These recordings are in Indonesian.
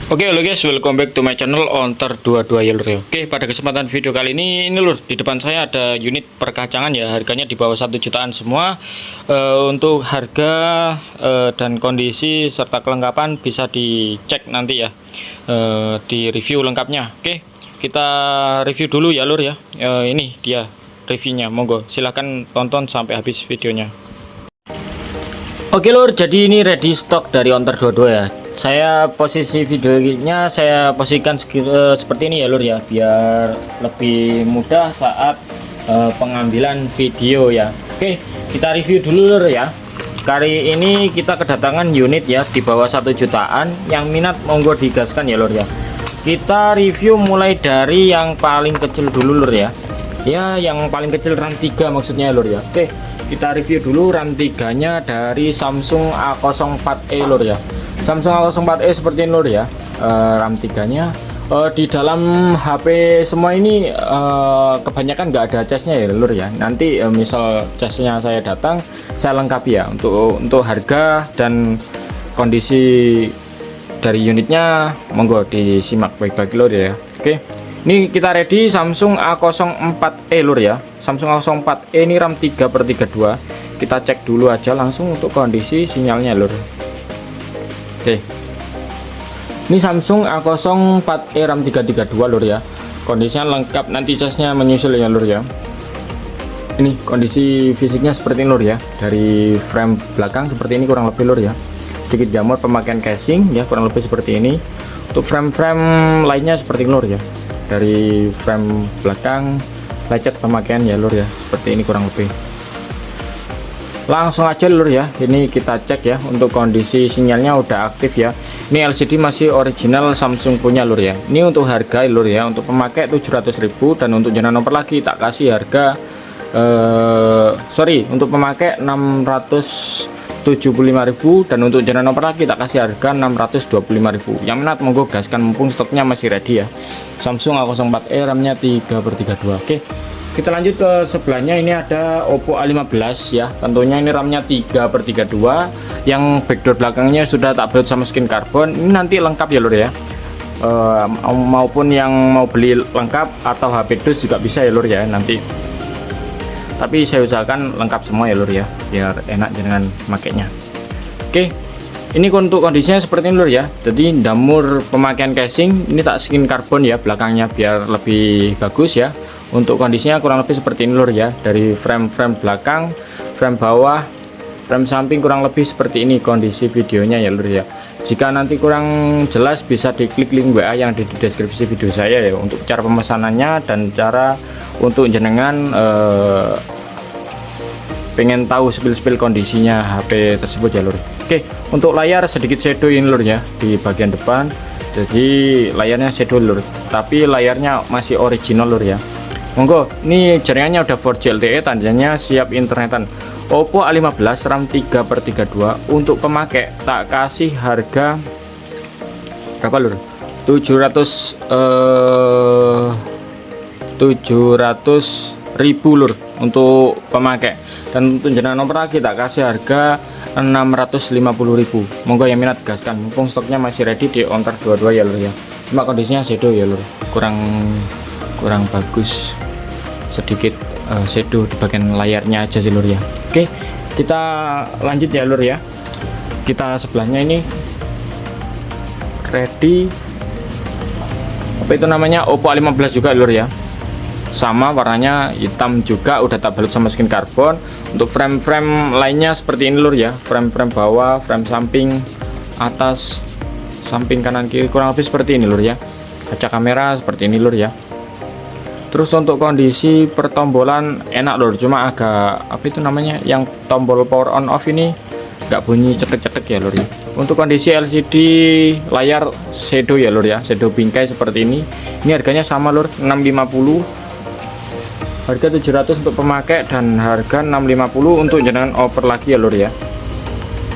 Oke halo guys, welcome back to my channel Ontar22 ya lur ya. Oke, pada kesempatan video kali ini lur, di depan saya ada unit perkacangan ya, harganya di bawah 1 jutaan semua. Untuk harga dan kondisi serta kelengkapan bisa dicek nanti ya, di review lengkapnya. Oke, kita review dulu ya lur ya. Ini dia reviewnya, monggo silahkan tonton sampai habis videonya. Oke lur, jadi ini ready stock dari Ontar22 ya. Saya posisi videonya saya posisikan seperti ini ya lur ya, biar lebih mudah saat pengambilan video ya. Oke, kita review dulu lur ya. Kali ini kita kedatangan unit ya di bawah 1 jutaan, yang minat monggo digaskan ya lur ya. Kita review mulai dari yang paling kecil dulu lur ya. Ya, yang paling kecil RAM 3 maksudnya lur ya. Oke, kita review dulu RAM 3 nya dari Samsung A04e lur ya. Samsung A04e seperti ini lur ya. RAM 3 nya di dalam HP semua ini kebanyakan nggak ada casnya ya lur ya. Nanti misal casnya saya datang, saya lengkapi ya untuk harga dan kondisi dari unitnya, monggo disimak baik-baik lur ya. Oke, ini kita ready Samsung A04e lur ya. Samsung A04e ini RAM 3/32. Kita cek dulu aja langsung untuk kondisi sinyalnya lur. Oke, ini Samsung A04e RAM 332 lur ya. Kondisinya lengkap, nanti casnya menyusul ya lur ya. Ini kondisi fisiknya seperti ini lur ya. Dari frame belakang seperti ini kurang lebih lur ya. Sedikit jamur pemakaian casing ya, kurang lebih seperti ini. Untuk frame-frame lainnya seperti ini lur ya. Dari frame belakang lecet pemakaian ya lur ya, seperti ini kurang lebih. Langsung aja lur ya, ini kita cek ya. Untuk kondisi sinyalnya udah aktif ya. Ini LCD masih original Samsung punya lur ya. Ini untuk harga lur ya, untuk pemakai 700.000, dan untuk jenah nomor lagi tak kasih harga untuk pemakai 675.000, dan untuk jenah nomor lagi tak kasih harga 625.000. Yang minat monggo gaskan, mumpung stoknya masih ready ya. Samsung A04e RAM nya 3/32. Oke, kita lanjut ke sebelahnya. Ini ada Oppo A15 ya. Tentunya ini RAM nya 3/32, yang backdoor belakangnya sudah tak baut sama skin karbon. Ini nanti lengkap ya lur ya. Maupun yang mau beli lengkap atau HP dus juga bisa ya lur ya nanti. Tapi saya usahakan lengkap semua ya lur ya, biar enak dengan makainya. Oke, ini untuk kondisinya seperti ini lur ya. Jadi damur pemakaian casing ini tak skin karbon ya belakangnya, biar lebih bagus ya. Untuk kondisinya kurang lebih seperti ini lur ya. Dari frame belakang, frame bawah, frame samping kurang lebih seperti ini kondisi videonya ya lur ya. Jika nanti kurang jelas bisa diklik link WA yang ada di deskripsi video saya ya, untuk cara pemesanannya dan cara untuk jenengan pengen tahu spill kondisinya HP tersebut ya lur. Oke, untuk layar sedikit shadow ini lur ya di bagian depan. Jadi layarnya shadow lur, tapi layarnya masih original lur ya. Monggo, ini jaringannya udah 4G LTE, tandanya siap internetan. Oppo A15 RAM 3/32, untuk pemakai tak kasih harga berapa lur? 700.000 lur untuk pemakai, dan untuk jenah nomor lagi tak kasih harga 650.000. Monggo yang minat gaskan, mumpung stoknya masih ready di Ontar22 ya lur ya. Cuma kondisinya shadow ya lur, kurang bagus, sedikit shadow di bagian layarnya aja sih lur ya. Oke, kita lanjut ya lur ya. Kita sebelahnya ini ready apa itu namanya, Oppo A15 juga lur ya. Sama warnanya hitam juga, udah tak balut sama skin karbon. Untuk frame lainnya seperti ini lur ya. Frame bawah, frame samping, atas, samping kanan kiri kurang lebih seperti ini lur ya. Kaca kamera seperti ini lur ya. Terus untuk kondisi pertombolan enak lur, cuma agak apa itu namanya, yang tombol power on off ini nggak bunyi cetek-cetek ya lur ya. Untuk kondisi LCD layar shadow ya lur ya, shadow bingkai seperti ini. Ini harganya sama lur, 650, harga 700 untuk pemakai, dan harga 650 untuk jenengan oper lagi ya lur ya.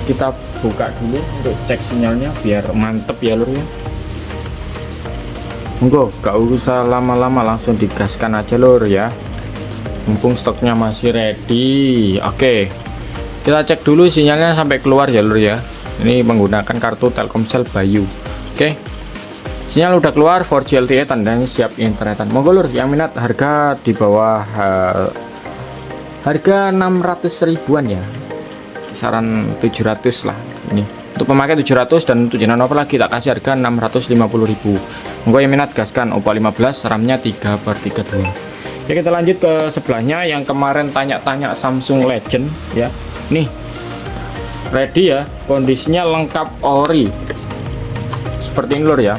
Kita buka dulu untuk cek sinyalnya biar mantep ya lur ya. Monggo, gak usah lama-lama, langsung digaskan aja lur ya, mumpung stoknya masih ready. Oke, kita cek dulu sinyalnya sampai keluar ya lur ya. Ini menggunakan kartu Telkomsel Bayu. Oke, Sinyal udah keluar, 4G LTE, tandanya siap internetan. Monggo lur yang minat, harga di bawah harga 600 ribuan ya, kisaran 700 lah. Ini untuk pemakai 700, dan untuk jenengan over lagi tak kasih harga 650.000. Monggo yang minat gaskan. Oppo A15, RAM-nya 3/32. Ya, kita lanjut ke sebelahnya yang kemarin tanya-tanya Samsung Legend ya. Nih ready ya, kondisinya lengkap ori seperti ini lur ya.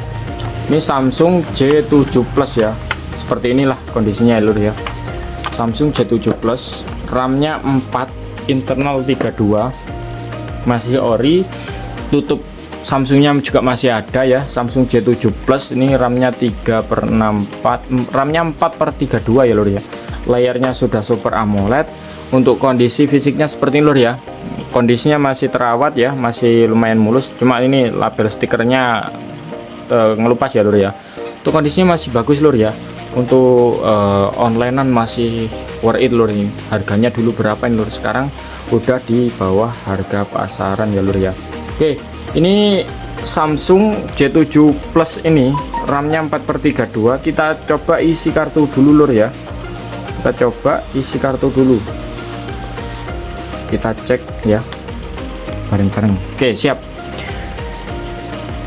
Ini Samsung J7 Plus ya, seperti inilah kondisinya lur ya. Samsung J7 Plus, RAM-nya 4, internal 32, masih ori. Tutup Samsungnya juga masih ada ya. Samsung J7 Plus ini RAM-nya 3/64, RAM-nya 4/32 ya lur ya. Layarnya sudah Super AMOLED. Untuk kondisi fisiknya seperti ini lur ya. Kondisinya masih terawat ya, masih lumayan mulus. Cuma ini label stikernya ngelupas ya lur ya. Untuk kondisinya masih bagus lur ya. Untuk onlinean masih worth it lur ini. Harganya dulu berapa ini lur, sekarang udah di bawah harga pasaran ya lur ya. Oke, ini Samsung J7 Plus ini RAM-nya 4/32. Kita coba isi kartu dulu lur ya. Kita coba isi kartu dulu. Kita cek ya bareng-bareng. Oke, siap.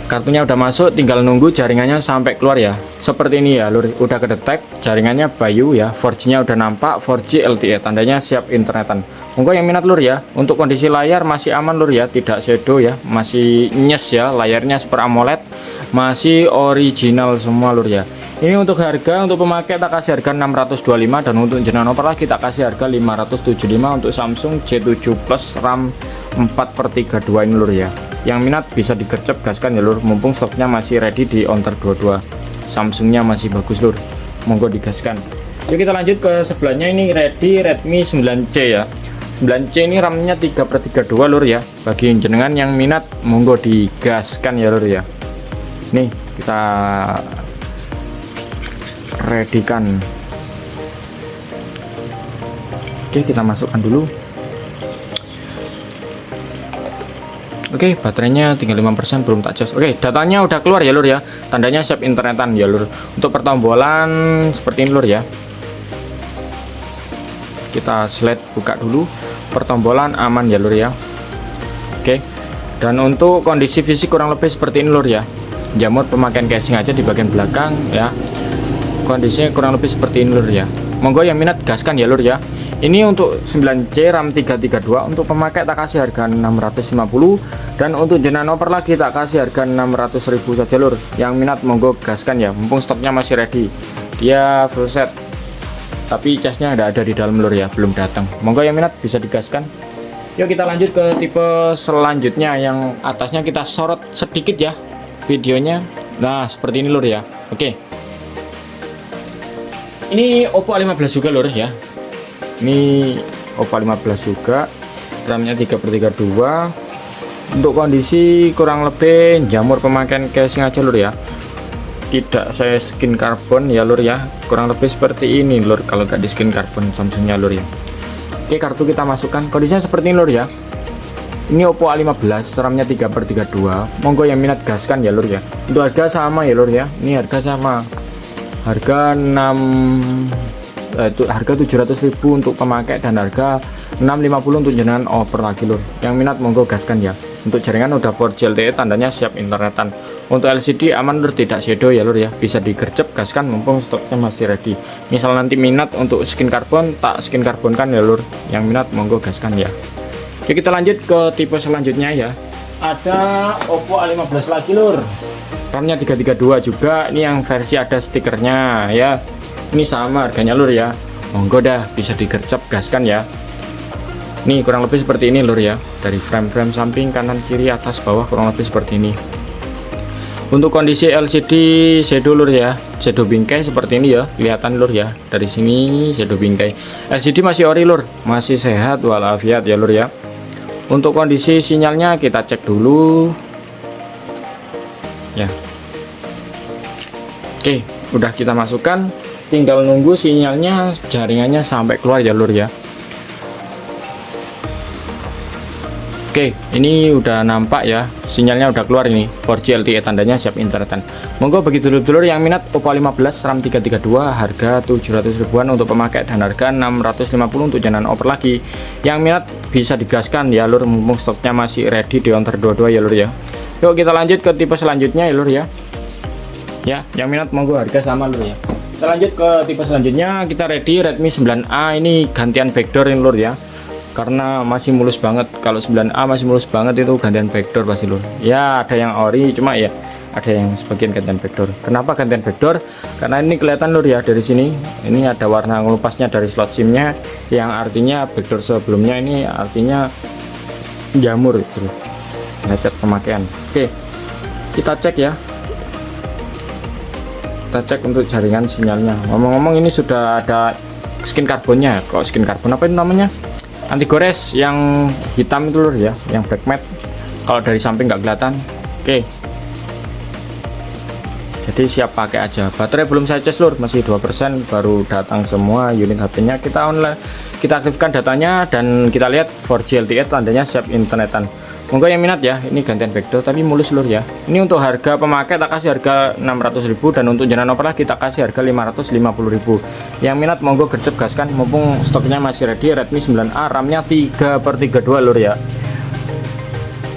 Kartunya udah masuk, tinggal nunggu jaringannya sampai keluar ya. Seperti ini ya lur, udah kedetek jaringannya Bayu ya. 4G nya udah nampak, 4G LTE, tandanya siap internetan. Monggo yang minat lur ya. Untuk kondisi layar masih aman lur ya, tidak shadow ya, masih nyes ya. Layarnya Super AMOLED, masih original semua lur ya. Ini untuk harga, untuk pemakai tak kasih harga 625, dan untuk jenengan over lagi tak kasih harga 575 untuk Samsung J7 Plus RAM 4/32 ini lur ya. Yang minat bisa digercep gaskan ya lur, mumpung stoknya masih ready di Onter 22. Samsungnya masih bagus lur, monggo digaskan. Yuk kita lanjut ke sebelahnya, ini ready Redmi 9C ya. 9C ini RAM-nya 3/32 lur ya. Bagi jenengan yang minat monggo digaskan ya lur ya. Nih kita ready kan. Oke, kita masukkan dulu. Oke, baterainya tinggal 5%, belum tak jos. Oke, datanya udah keluar ya lur ya, tandanya siap internetan ya lur. Untuk pertombolan seperti ini lur ya. Kita slide buka dulu, pertombolan aman ya lur ya. Oke, dan untuk kondisi fisik kurang lebih seperti ini lur ya. Jamur pemakaian casing aja di bagian belakang ya. Kondisinya kurang lebih seperti ini lur ya. Monggo yang minat gaskan ya lur ya. Ini untuk 9C RAM 332, untuk pemakai tak kasih harga 650, dan untuk jenengan over lagi tak kasih harga 600.000 saja lur. Yang minat monggo gaskan ya, mumpung stoknya masih ready. Dia full set, tapi casnya ada di dalam lur ya, belum datang. Monggo yang minat bisa digaskan. Yuk kita lanjut ke tipe selanjutnya, yang atasnya kita sorot sedikit ya videonya. Nah seperti ini lur ya. Oke, ini Oppo A15 juga lur ya. Ini Oppo A15 juga, RAM-nya 3/32. Untuk kondisi kurang lebih jamur pemakaian casing aja lur ya, tidak saya skin karbon ya lur ya. Kurang lebih seperti ini lur kalau nggak di skin karbon Samsungnya lur ya. Oke, kartu kita masukkan, kondisinya seperti ini lur ya. Ini Oppo A15, RAM-nya 3/32. Monggo yang minat gaskan ya lur ya. Untuk harga sama ya lur ya, ini harga sama, harga harga 700.000 untuk pemakai, dan harga 650 untuk jenengan over lagi lur. Yang minat monggo gaskan ya. Untuk jaringan udah 4G LTE, tandanya siap internetan. Untuk LCD aman lur, tidak shadow ya lur ya, bisa digercep gaskan mumpung stoknya masih ready. Misal nanti minat untuk skin karbon, tak skin karbon kan ya lur. Yang minat monggo gaskan ya. Oke, kita lanjut ke tipe selanjutnya ya. Ada Oppo A15 lagi lur, RAM-nya 332 juga. Ini yang versi ada stikernya ya. Ini sama harganya lur ya. Monggo dah bisa digercep gaskan ya. Nih kurang lebih seperti ini lur ya. Dari frame-frame samping, kanan, kiri, atas, bawah kurang lebih seperti ini. Untuk kondisi LCD shadow lur ya, shadow bingkai seperti ini ya, kelihatan lur ya. Dari sini shadow bingkai. LCD masih ori lur, masih sehat walafiat ya lur ya. Untuk kondisi sinyalnya kita cek dulu ya. Oke, udah kita masukkan, tinggal nunggu sinyalnya, jaringannya sampai keluar ya lur ya. Oke, ini udah nampak ya, sinyalnya udah keluar ini 4G LTE, tandanya siap internetan. Monggo bagi dulur-dulur yang minat Oppo 15 RAM 332 harga 700 ribuan untuk pemakai dan harga 650 untuk jangan oper lagi. Yang minat bisa digaskan ya lur, mumpung stoknya masih ready di Ontar 22 ya lur ya. Yuk kita lanjut ke tipe selanjutnya ya lur ya. Ya, yang minat monggo harga sama lur ya. Kita lanjut ke tipe selanjutnya, kita ready Redmi 9A, ini gantian backdoor ini lur ya. Karena masih mulus banget, kalau 9A masih mulus banget itu gantian backdoor pasti lur ya. Ada yang ori, cuma ya ada yang sebagian gantian backdoor. Kenapa gantian backdoor? Karena ini kelihatan lur ya, dari sini ini ada warna ngelupasnya dari slot SIM-nya, yang artinya backdoor sebelumnya ini artinya jamur itu, lecet pemakaian. Oke, kita cek ya, kita cek untuk jaringan sinyalnya. Ngomong-ngomong ini sudah ada skin karbonnya. Kok skin karbon apa itu namanya? Anti gores yang hitam itu lur ya, yang black matte. Kalau dari samping nggak kelihatan. Oke, jadi siap pakai aja. Baterai belum saya cas lur, masih 2%, baru datang semua unit HP-nya. Kita online, kita aktifkan datanya dan kita lihat 4G LTE, tandanya siap internetan. Monggo yang minat ya, ini gantian backdoor tapi mulus lur ya. Ini untuk harga pemakai tak kasih harga 600.000 dan untuk jangan oper lagi kita kasih harga 550.000. Yang minat monggo gercep gaskan, mumpung stoknya masih ready. Redmi 9A, RAM-nya 3/32 lur ya.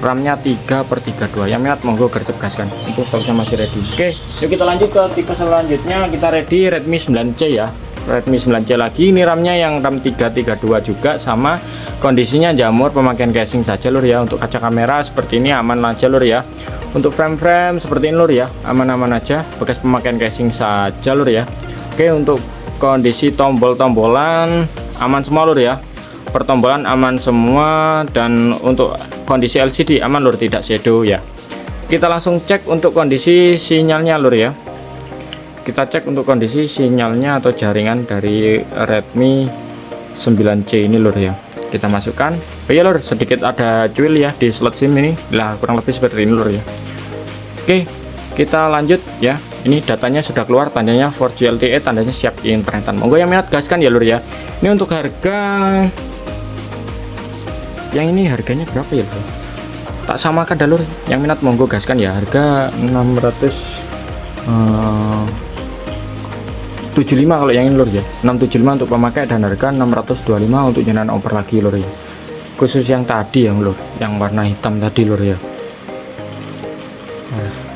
RAM-nya 3/32. Yang minat monggo gercep gaskan, untuk stoknya masih ready. Oke, yuk kita lanjut ke tipe selanjutnya. Kita ready Redmi 9C ya. Redmi 9C lagi, ini RAM-nya yang RAM 332 juga, sama kondisinya jamur, pemakaian casing saja lur ya. Untuk kaca kamera seperti ini aman aja lur ya. Untuk frame-frame seperti ini lur ya, aman-aman aja, bekas pemakaian casing saja lur ya. Oke, untuk kondisi tombol-tombolan aman semua lur ya, pertombolan aman semua, dan untuk kondisi LCD aman lur, tidak shadow ya. Kita langsung cek untuk kondisi sinyalnya lur ya. Kita cek untuk kondisi sinyalnya atau jaringan dari Redmi 9C ini lur ya. Kita masukkan. Oh ya lur, sedikit ada cuil ya di slot SIM ini lah, kurang lebih seperti ini lur ya. Oke, kita lanjut ya. Ini datanya sudah keluar, tandanya 4G LTE, tandanya siap internetan. Monggo yang minat gaskan ya lur ya. Ini untuk harga yang ini harganya berapa ya lur? Tak samakan dah lur. Yang minat monggo gaskan ya, harga 675 kalau yang ini lur ya. 675 untuk pemakai dan harga 625 untuk jangan oper lagi lur ya. Khusus yang tadi yang lur, yang warna hitam tadi lur ya.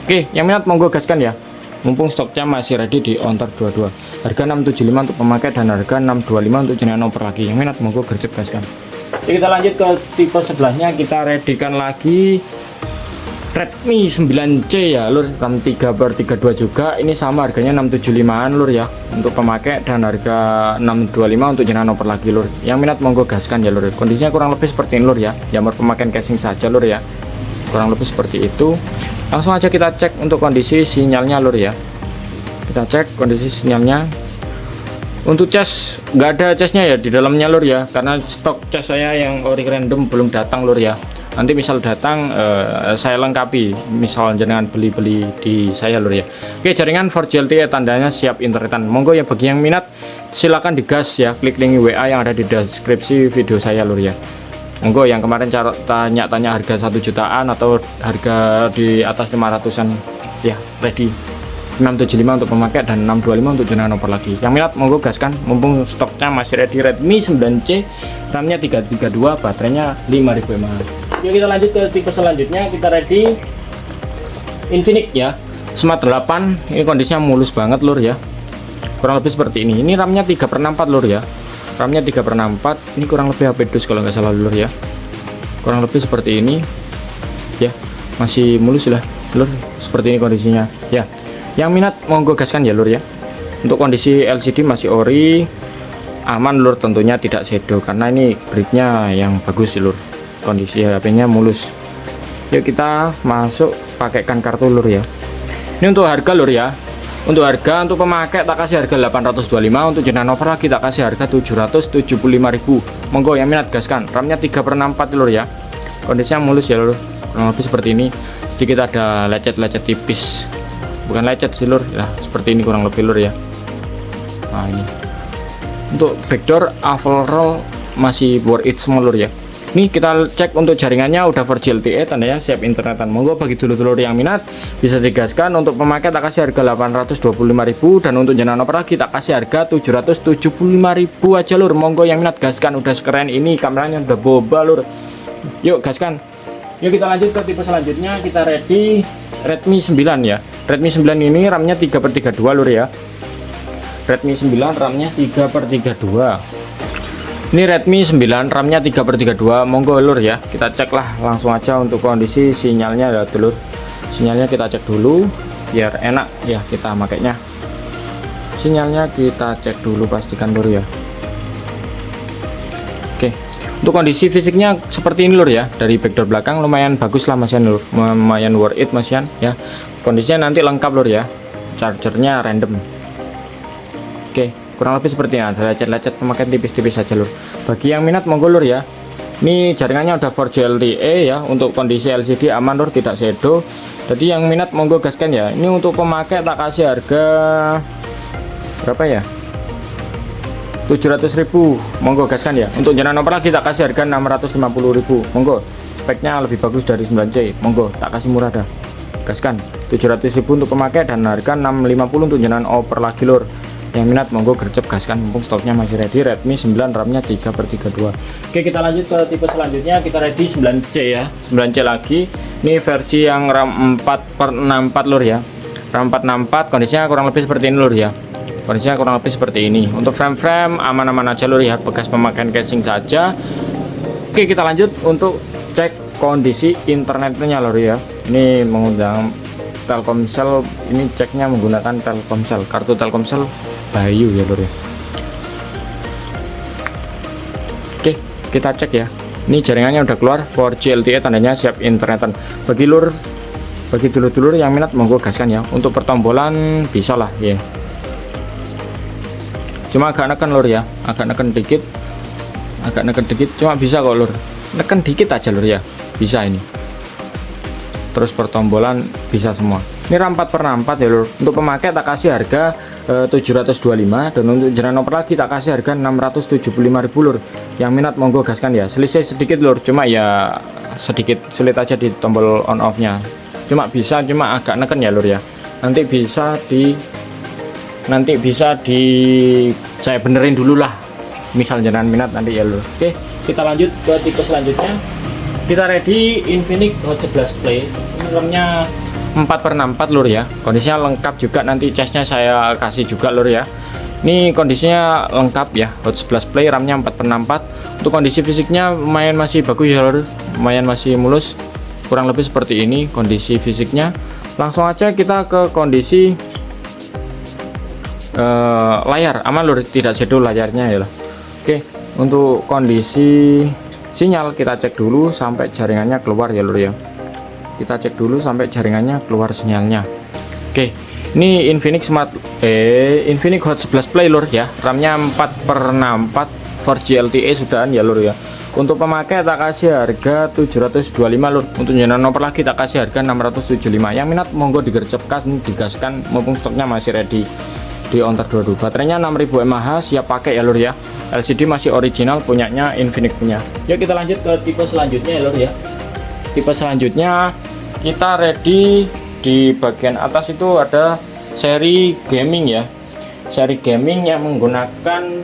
Oke, yang minat monggo gaskan ya, mumpung stoknya masih ready di Ontar 22. Harga 675 untuk pemakai dan harga 625 untuk jangan oper lagi. Yang minat monggo gercep gaskan. Oke, kita lanjut ke tipe sebelahnya. Kita readykan lagi Redmi 9C ya lur, RAM 3/32 juga. Ini sama harganya 675an lur ya untuk pemakai dan harga 625 untuk jangan oper lagi lur. Yang minat monggo gaskan ya lur. Kondisinya kurang lebih seperti ini lur ya, jamur pemakaian casing saja lur ya, kurang lebih seperti itu. Langsung aja kita cek untuk kondisi sinyalnya lur ya. Kita cek kondisi sinyalnya. Untuk cas nggak ada casnya ya di dalamnya lur ya, karena stok cas saya yang ori random belum datang lur ya. Nanti misal datang saya lengkapi, misal jangan beli-beli di saya lur ya. Oke, jaringan 4G LTE, tandanya siap internetan. Monggo ya bagi yang minat silakan digas ya, klik link WA yang ada di deskripsi video saya lur ya. Monggo yang kemarin cara tanya-tanya harga 1 jutaan atau harga di atas 500an ya, ready 675 untuk pemakai dan 625 untuk jangan oper lagi. Yang minat monggo gaskan, mumpung stoknya masih ready. Redmi 9C, RAM-nya 332, baterainya 5000 mAh. Oke, kita lanjut ke tipe selanjutnya. Kita ready Infinix ya, Smart 8. Ini kondisinya mulus banget lur ya, kurang lebih seperti ini. Ini RAM-nya 3/64 lur ya, RAM-nya 3/64. Ini kurang lebih HP dus kalau nggak salah lur ya, kurang lebih seperti ini ya, masih mulus lah lur, seperti ini kondisinya ya. Yang minat monggo gaskan ya lur ya. Untuk kondisi LCD masih ori, aman lur, tentunya tidak shadow karena ini gridnya yang bagus lur. Kondisi HP-nya mulus. Yuk kita masuk, pakaikan kartu lur ya. Ini untuk harga lur ya. Untuk harga, untuk pemakai tak kasih harga 825, untuk jenah over lagi tak kasih harga 775.000. Monggo yang minat gaskan. RAM-nya 3/64 lur ya. Kondisinya mulus ya lur, kurang lebih seperti ini. Sedikit ada lecet-lecet tipis, bukan lecet sih lur ya, seperti ini kurang lebih lur ya. Nah ini untuk backdoor overall masih worth it semua lur ya. Nih kita cek untuk jaringannya udah 4G LTE, tandanya siap internetan. Monggo bagi dulur-dulur yang minat bisa digaskan. Untuk pemakai tak kasih harga 825.000 dan untuk jenengan oper lagi tak kasih harga 775.000 aja lur. Monggo yang minat gaskan, udah sekeren ini, kameranya udah boba lur. Yuk gaskan. Yuk kita lanjut ke tipe selanjutnya. Kita ready Redmi 9 ya. Redmi 9 ini RAM-nya 3/32 lur ya. Redmi 9 RAM-nya 3/32. Ini Redmi 9 RAM-nya 3/32. Monggo lur ya, kita cek lah langsung aja untuk kondisi sinyalnya ya dulur. Sinyalnya kita cek dulu biar enak ya kita makainya. Sinyalnya kita cek dulu, pastikan lur ya. Oke, untuk kondisi fisiknya seperti ini lur ya. Dari backdoor belakang lumayan bagus lah masian lur, lumayan worth it masian ya. Kondisinya nanti lengkap lur ya, chargernya random. Oke, kurang lebih seperti ini. Ada lecet-lecet pemakaian tipis-tipis saja lur. Bagi yang minat monggo lur ya. Ini jaringannya udah 4G LTE ya. Untuk kondisi LCD aman lur, tidak shadow. Jadi yang minat monggo gaskan ya. Ini untuk pemakai tak kasih harga berapa ya, 700.000. Monggo gaskan ya. Untuk jenengan oper lagi tak kasih harga 650.000. Monggo, speknya lebih bagus dari 9C. Monggo tak kasih murah dah, gaskan 700.000 untuk pemakai dan harga 650 untuk jenengan oper lagi lur. Yang minat monggo gercep gaskan, mumpung stoknya masih ready. Redmi 9 RAM-nya 3/32. Oke, kita lanjut ke tipe selanjutnya. Kita ready 9C ya, 9C lagi. Ini versi yang RAM 4/64 lur ya. RAM 464, kondisinya kurang lebih seperti ini lur ya. Kondisinya kurang lebih seperti ini. Untuk frame-frame aman-aman aja lur ya, bekas pemakaian casing saja. Oke, kita lanjut untuk cek kondisi internetnya lur ya. Ini mengundang Telkomsel, ini ceknya menggunakan Telkomsel, kartu Telkomsel Bayu ya lur ya. Oke, kita cek ya. Ini jaringannya udah keluar 4G LTE, tandanya siap internetan. Bagi dulur-dulur yang minat monggo gaskan ya. Untuk pertombolan bisa lah ya. Cuma agak neken lur ya, agak neken dikit, cuma bisa kok lur. Neken dikit aja lur ya, bisa ini. Terus pertombolan bisa semua. Ini RAM 4/64 ya lur. Untuk pemakai tak kasih harga 725 dan untuk jenengan oper lagi tak kasih harga 675.000 lur. Yang minat monggo gaskan ya. Selisih sedikit lur, cuma ya sedikit sulit aja di tombol on off nya. Cuma agak neken ya lur ya. Nanti bisa saya benerin dulu lah. Misal jenengan minat nanti ya lur. Oke, kita lanjut ke tipe selanjutnya. Kita ready Infinix Hot 11 Play. Ini RAM-nya 4/64 lur ya. Kondisinya lengkap juga, nanti casnya saya kasih juga lur ya. Ini kondisinya lengkap ya, Hot 11 Play, RAM-nya 4/64. Untuk kondisi fisiknya lumayan masih bagus ya lur, lumayan masih mulus. Kurang lebih seperti ini kondisi fisiknya. Langsung aja kita ke kondisi layar, aman lur, tidak shadow layarnya ya. Oke, untuk kondisi sinyal kita cek dulu sampai jaringannya keluar ya lur ya. Kita cek dulu sampai jaringannya keluar sinyalnya. Oke, ini Infinix Hot 11 Play lur ya. RAM-nya 4/64, 4G LTE sudahan ya lur ya. Untuk pemakai tak kasih harga 725 lur. Untuk jenengan oper lagi tak kasih harga 675. Yang minat monggo digercepkan, digaskan, mumpung stoknya masih ready. Di Ontar 22, baterainya 6000 mAh, siap pakai ya lur ya. LCD masih original, punyanya Infinix punya. Yuk kita lanjut ke tipe selanjutnya ya lur ya. Tipe selanjutnya kita ready, di bagian atas itu ada seri gaming ya. Seri gaming yang menggunakan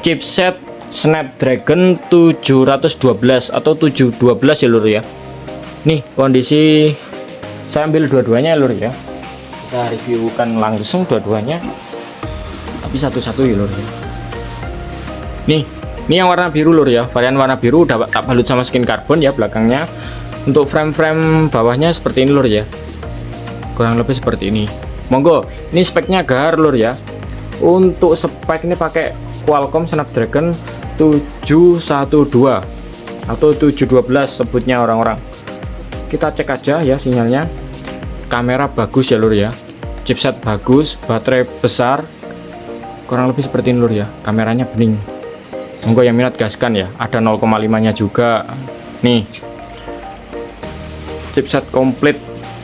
chipset Snapdragon 712 atau 712 ya lur ya. Nih kondisi saya ambil dua-duanya ya lur ya. Kita reviewkan langsung dua-duanya, tapi satu-satu ya lur ya. Nih yang warna biru lur ya, varian warna biru udah tak balut sama skin karbon ya belakangnya. Untuk frame bawahnya seperti ini lur ya, kurang lebih seperti ini. Monggo, ini speknya gahar lur ya. Untuk spek ini pakai Qualcomm Snapdragon 712 atau 712 sebutnya orang-orang. Kita cek aja ya sinyalnya. Kamera bagus ya lur ya, chipset bagus, baterai besar, kurang lebih seperti ini lur ya. Kameranya bening. Monggo yang minat gaskan ya. Ada 0,5 nya juga. Nih chipset komplit,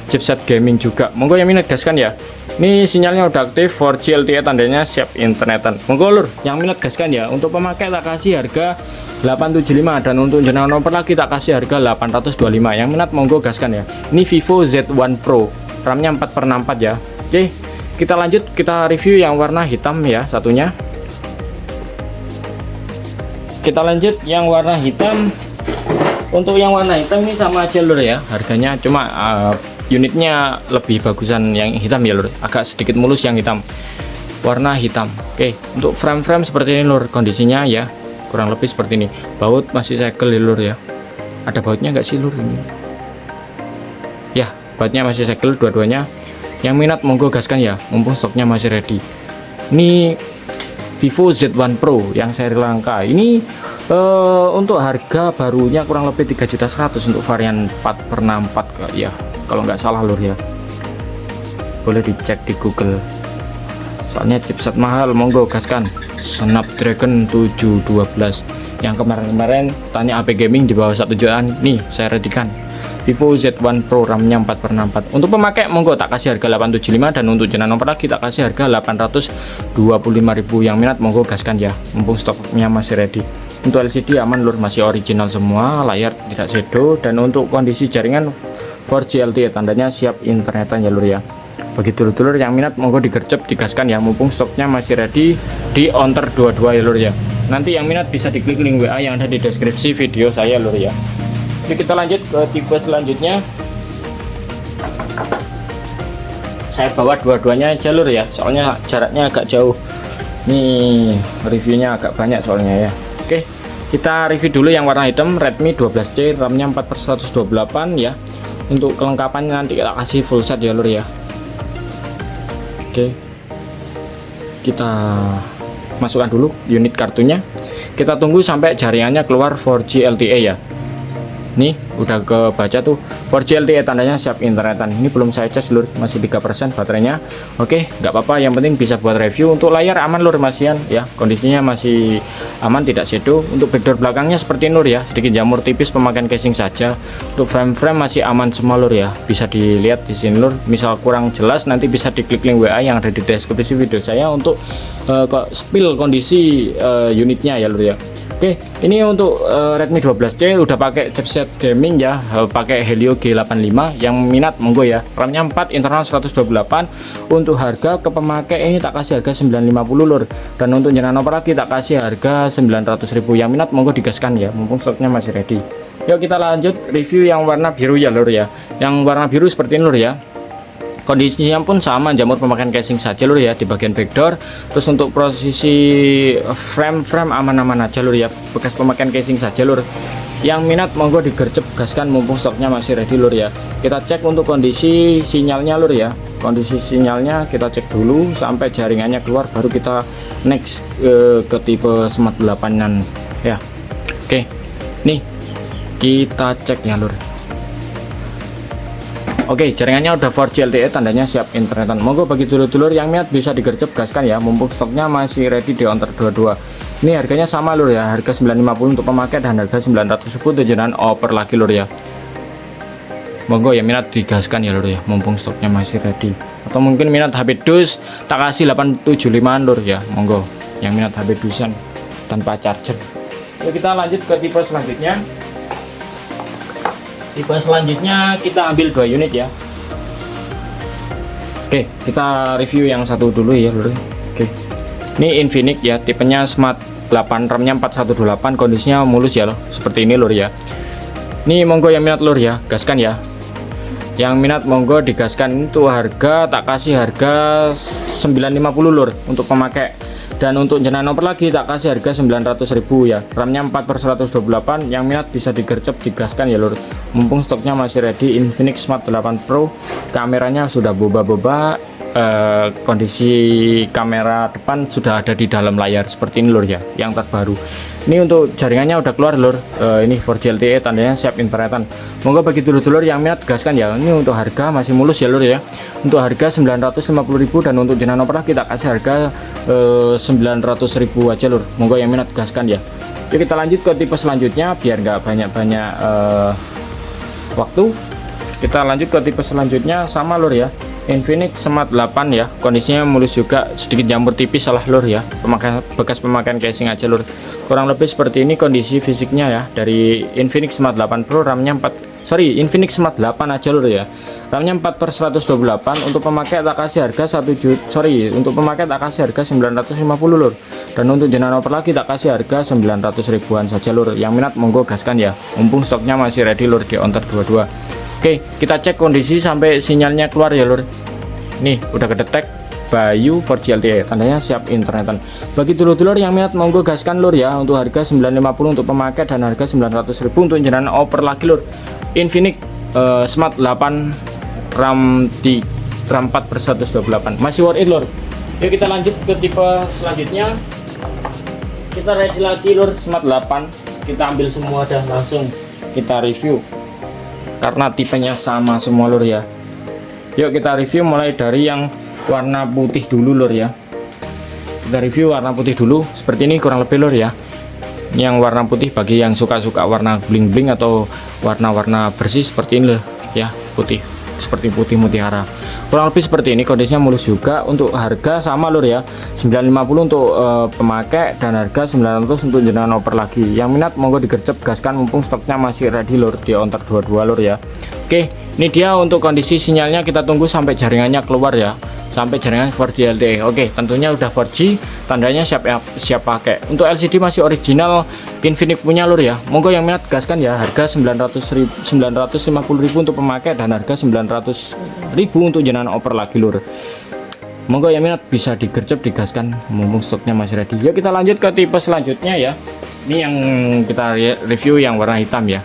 chipset gaming juga. Monggo yang minat gaskan ya. Ini sinyalnya udah aktif, 4G LTE, tandanya siap internetan. Monggo lur, yang minat gaskan ya. Untuk pemakai tak kasih harga 875, dan untuk jenengan nomor lagi tak kasih harga 825. Yang minat monggo gaskan ya. Ini Vivo Z1 Pro, RAM-nya 4/64 ya. Oke, kita lanjut, kita review yang warna hitam ya satunya. Kita lanjut yang warna hitam. Untuk yang warna hitam ini sama aja lur ya, harganya cuma unitnya lebih bagusan yang hitam ya lur, agak sedikit mulus yang hitam, warna hitam. Oke, untuk frame-frame seperti ini lur, kondisinya ya kurang lebih seperti ini. Baut masih segel ya lur ya. Ada bautnya nggak sih lur ini? Ya, bautnya masih segel dua-duanya. Yang minat monggo gaskan ya, mumpung stoknya masih ready. Ini Vivo Z1 Pro yang seri langka ini. Untuk harga barunya kurang lebih 3.100.000 untuk varian 4/64 ya, kalau nggak salah lur ya. Boleh dicek di Google, soalnya chipset mahal. Monggo gaskan Snapdragon 712 yang kemarin-kemarin tanya AP gaming di bawah 1 jutaan. Nih saya readikan Vivo Z1 Pro, RAM-nya 4/64. Untuk pemakai monggo tak kasih harga 875, dan untuk jenengan nomor lagi tak kasih harga 825.000. Yang minat monggo gaskan ya, mumpung stoknya masih ready. Untuk LCD aman lur, masih original semua, layar tidak shadow, dan untuk kondisi jaringan 4G LTE, tandanya siap internetan ya lur ya. Begitu lur, yang minat monggo digercep digaskan ya, mumpung stoknya masih ready di Onter 22 ya lur ya. Nanti yang minat bisa diklik link WA yang ada di deskripsi video saya lur ya. Jadi kita lanjut ke tipe selanjutnya. Saya bawa dua-duanya aja lur ya, soalnya jaraknya agak jauh. Nih reviewnya agak banyak soalnya ya. Oke, kita review dulu yang warna hitam, Redmi 12C, RAM-nya 4/128 ya. Untuk kelengkapannya nanti kita kasih full set ya lur ya. Oke, kita masukkan dulu unit kartunya. Kita tunggu sampai jaringannya keluar 4G LTE ya. Nih udah kebaca tuh 4G LTE, tandanya siap internetan. Ini belum saya cas lur, masih 3% baterainya. Oke, nggak apa-apa, yang penting bisa buat review. Untuk layar aman lur, masian ya, kondisinya masih aman, tidak shadow. Untuk backdoor belakangnya seperti lur ya, sedikit jamur tipis, pemakaian casing saja. Untuk frame-frame masih aman semua lur ya, bisa dilihat di sini lur. Misal kurang jelas nanti bisa diklik link WA yang ada di deskripsi video saya untuk spill kondisi unitnya ya lur ya. Oke, ini untuk Redmi 12C udah pakai chipset gaming ya, pakai Helio G85. Yang minat monggo ya, RAM-nya 4, internal 128. Untuk harga ke pemakai ini tak kasih harga 950 lur, dan untuk jenengan nomor lagi tak kasih harga 900.000. Yang minat monggo digaskan ya, mumpung stoknya masih ready. Yuk kita lanjut review yang warna biru ya lur ya. Yang warna biru seperti ini lur ya. Kondisinya pun sama, jamur pemakaian casing saja lur ya di bagian backdoor. Terus untuk posisi frame aman-aman aja lur ya, bekas pemakaian casing saja lur. Yang minat monggo digercep gaskan, mumpung stoknya masih ready lur ya. Kita cek untuk kondisi sinyalnya lur ya. Kondisi sinyalnya kita cek dulu sampai jaringannya keluar, baru kita next ke tipe Smart 8-an ya. Oke, nih kita cek ya lur. Oke, jaringannya udah 4G LTE, tandanya siap internetan. Monggo bagi dulur-dulur yang minat bisa digercep gaskan ya, mumpung stoknya masih ready di Onter 22. Ini harganya sama lur ya, harga 950 untuk pemakai dan harga 900 untuk jenengan oper lagi lur ya. Monggo yang minat digaskan ya lur ya, mumpung stoknya masih ready. Atau mungkin minat HP dus tak kasih 875 lur ya. Monggo yang minat HP dusan tanpa charger. Oke, kita lanjut ke tipe selanjutnya. Tipe selanjutnya kita ambil 2 unit ya. Oke, kita review yang satu dulu ya lur. Oke, ini Infinix ya, tipenya Smart 8, RAM-nya 4/128, kondisinya mulus ya loh, seperti ini lur ya. Ini monggo yang minat lur ya, gaskan ya. Yang minat monggo digaskan. Itu harga tak kasih harga 950 lur untuk pemakai. Dan untuk jenengan nomor lagi tak kasih harga 900.000 ya. RAM-nya 4/128. Yang minat bisa digercep digaskan ya lur, mumpung stoknya masih ready. Infinix Smart 8 Pro, kameranya sudah boba-boba. Kondisi kamera depan sudah ada di dalam layar seperti ini lur ya, yang terbaru. Ini untuk jaringannya udah keluar lur, ini 4G LTE, tandanya siap internetan. Monggo bagi dulur-dulur yang minat gaskan ya. Ini untuk harga masih mulus ya lur ya, untuk harga 950.000, dan untuk jenengan opera kita kasih harga 900.000 aja lur. Monggo yang minat gaskan ya. Yuk kita lanjut ke tipe selanjutnya biar nggak banyak-banyak waktu. Kita lanjut ke tipe selanjutnya, sama lur ya. Infinix Smart 8 ya, kondisinya mulus juga, sedikit jamur tipis salah lur ya, bekas pemakaian casing aja lur. Kurang lebih seperti ini kondisi fisiknya ya dari Infinix Smart 8 Pro. Infinix Smart 8 aja lur ya. RAM-nya 4/128. Untuk pemakai tak kasih harga untuk pemakai tak kasih harga 950 lur. Dan untuk jenengan oper lagi tak kasih harga 900 ribuan saja lur. Yang minat monggo gaskan ya. Mumpung stoknya masih ready lur di Ontar 22. Oke, kita cek kondisi sampai sinyalnya keluar ya lur. Nih, udah kedetek Bayu 4G LTE, tandanya siap internetan. Bagi dulur-dulur yang minat monggo gaskan lur ya. Untuk harga 950 untuk pemakai dan harga 900.000 untuk jenengan oper lagi lur. Infinix Smart 8 RAM 4/128 masih worth it lur. Yuk kita lanjut ke tipe selanjutnya. Kita ready lagi lur, Smart 8. Kita ambil semua dah, langsung kita review karena tipenya sama semua lur ya. Yuk kita review mulai dari yang warna putih dulu lur ya. Kita review warna putih dulu, seperti ini kurang lebih lur ya. Yang warna putih bagi yang suka-suka warna bling-bling atau warna-warna bersih seperti ini lur ya, putih seperti putih mutiara. Kurang lebih seperti ini, kondisinya mulus juga. Untuk harga sama lur ya, 950 untuk pemakai dan harga 900 untuk jenengan oper lagi. Yang minat monggo digercep gaskan mumpung stoknya masih ready lur di Ontar 22 lur ya. Oke, ini dia untuk kondisi sinyalnya, kita tunggu sampai jaringannya keluar ya, sampai jaringan 4G LTE. Oke, tentunya udah 4G, tandanya siap pakai. Untuk LCD masih original Infinix punya lur ya. Monggo yang minat gaskan ya, harga 950.000 untuk pemakai dan harga 900.000 untuk jenengan oper lagi lur. Monggo yang minat bisa digercep digaskan mumpung stoknya masih ready. Yuk kita lanjut ke tipe selanjutnya ya. Ini yang kita review yang warna hitam ya.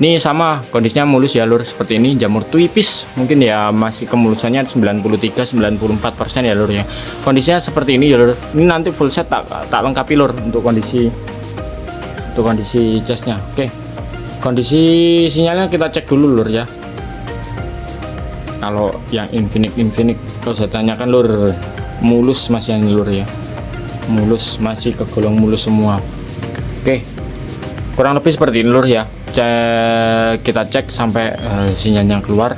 Ini sama kondisinya mulus ya lur, seperti ini, jamur tipis mungkin ya, masih kemulusannya 93-94% ya lur ya. Kondisinya seperti ini ya lur. Ini nanti full set tak lengkapi lur untuk kondisi casnya. Oke, kondisi sinyalnya kita cek dulu lur ya. Kalau yang Infinix kalau saya tanyakan lur, mulus masih yang lur ya, mulus, masih kegolong mulus semua. Oke, kurang lebih seperti ini lur ya. Kita cek sampai sinyalnya keluar.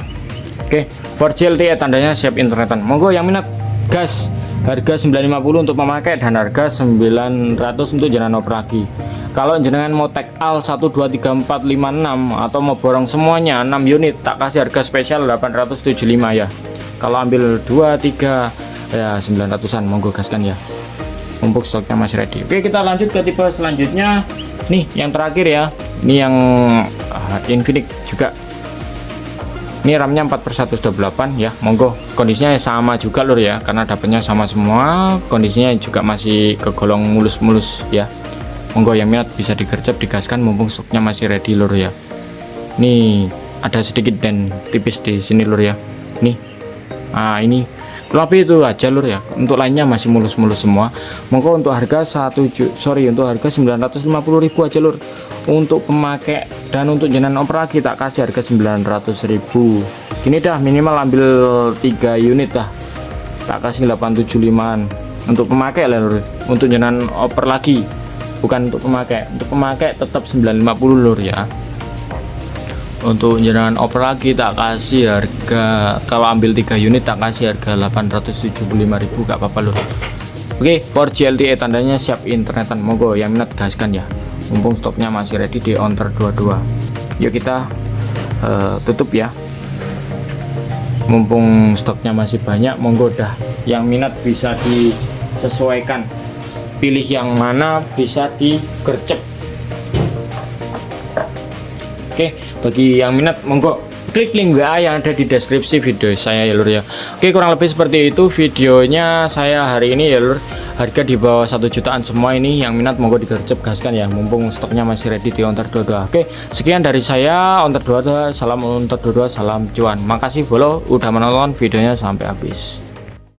Oke, 4G LTE tandanya siap internetan. Monggo yang minat gas, harga 950 untuk memakai dan harga 900 untuk jenengan oper lagi. Kalau jenengan mau tag al 1 2 3 4 5 6 atau mau borong semuanya 6 unit tak kasih harga spesial 875 ya. Kalau ambil 2 3 ya 900-an, monggo gaskan ya, mumpung stoknya masih ready. Oke, kita lanjut ke tipe selanjutnya. Nih yang terakhir ya, ini yang Infinix juga. Ini RAM-nya 4/128 ya. Monggo, kondisinya sama juga lur ya, karena dapatnya sama semua. Kondisinya juga masih kegolong mulus-mulus ya. Monggo yang minat bisa digercep digaskan mumpung stoknya masih ready lur ya. Nih ada sedikit dan tipis di sini lur ya. Nih, ini tapi itu aja lur ya. Untuk lainnya masih mulus-mulus semua. Monggo untuk harga untuk harga 950.000 aja lur untuk pemakai dan untuk jenengan oper lagi tak kasih harga 900.000. Gini dah, minimal ambil 3 unit dah, tak kasih 875-an untuk pemakai lah lur. Untuk jenengan oper lagi, bukan untuk pemakai. Untuk pemakai tetap 950 lur ya. Untuk jenengan oper lagi tak kasih harga, kalau ambil 3 unit tak kasih harga 875.000, gak apa-apa lur. Oke, 4G LTE tandanya siap internetan. Monggo yang minat gaskan ya, mumpung stoknya masih ready di Ontar 22. Yuk kita tutup ya, mumpung stoknya masih banyak. Monggo dah, yang minat bisa disesuaikan, pilih yang mana bisa digercep. Oke, bagi yang minat monggo klik link WA yang ada di deskripsi video saya ya lur ya. Oke, kurang lebih seperti itu videonya saya hari ini ya lur. Harga di bawah 1 jutaan semua ini, yang minat monggo digercep gaskan ya, mumpung stoknya masih ready di Ontar 22. Oke, sekian dari saya, Ontar 22, salam Ontar 22, salam cuan. Makasih bolo udah menonton videonya sampai habis.